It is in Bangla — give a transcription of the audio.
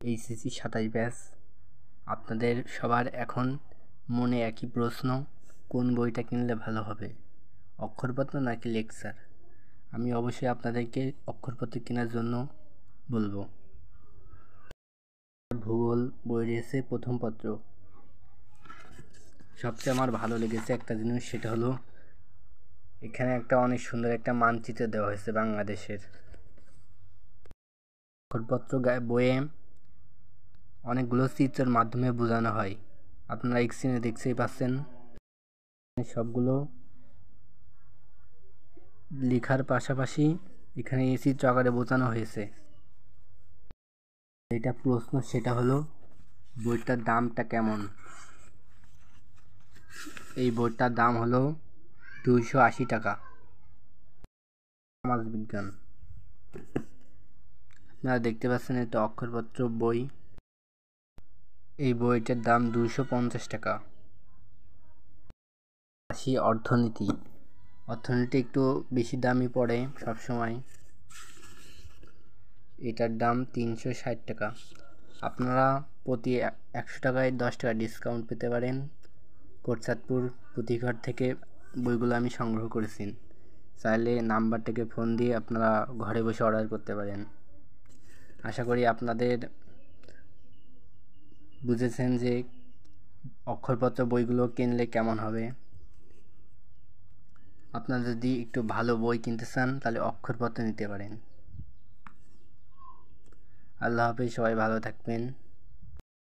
HSC 27 batch. আপনাদের সবার এখন মনে একই প্রশ্ন, কোন বইটা কিনলে ভালো হবে, অক্ষরপত্র নাকি লেকচার? আমি অবশ্যই আপনাদেরকে অক্ষরপত্র কেনার জন্য বলবো। ভূগোল বই রয়েছে প্রথম পত্র। সবচেয়ে আমার ভালো লেগেছে একটা জিনিস, সেটা হলো এখানে একটা অনেক সুন্দর একটা মানচিত্র দেওয়া হয়েছে বাংলাদেশের। অক্ষরপত্র বইয়ে অনেকগুলো চিত্রের মাধ্যমে বোঝানো হয়। আপনারা স্ক্রিনে দেখতেই পাচ্ছেন, সবগুলো লেখার পাশাপাশি এখানে চিত্র আকারে বোঝানো হয়েছে। এটা প্রশ্ন, সেটা হলো বইটার দামটা কেমন। এই বইটার দাম হলো 280 টাকা। সমাজবিজ্ঞান, আপনারা দেখতে পাচ্ছেন এটা অক্ষরপত্র বই। এই বইটার দাম 250 টাকা। অর্থনীতি, অর্থনীতি একটু বেশি দামই পড়ে সবসময়। এটার দাম 360 টাকা। আপনারা প্রতি 100 টাকায় 10 টাকা ডিসকাউন্ট পেতে পারেন। কোটচাঁদপুর পুঁথিঘর থেকে বইগুলো আমি সংগ্রহ করেছি। চাইলে নাম্বারটাকে ফোন দিয়ে আপনারা ঘরে বসে অর্ডার করতে পারেন। আশা করি আপনাদের বুঝেছেন যে অক্ষরপত্র বইগুলো কিনলে কেমন হবে। আপনারা যদি একটু ভালো বই কিনতে চান তাহলে অক্ষরপত্র নিতে পারেন। আল্লাহ হাফেজ, সবাই ভালো থাকবেন।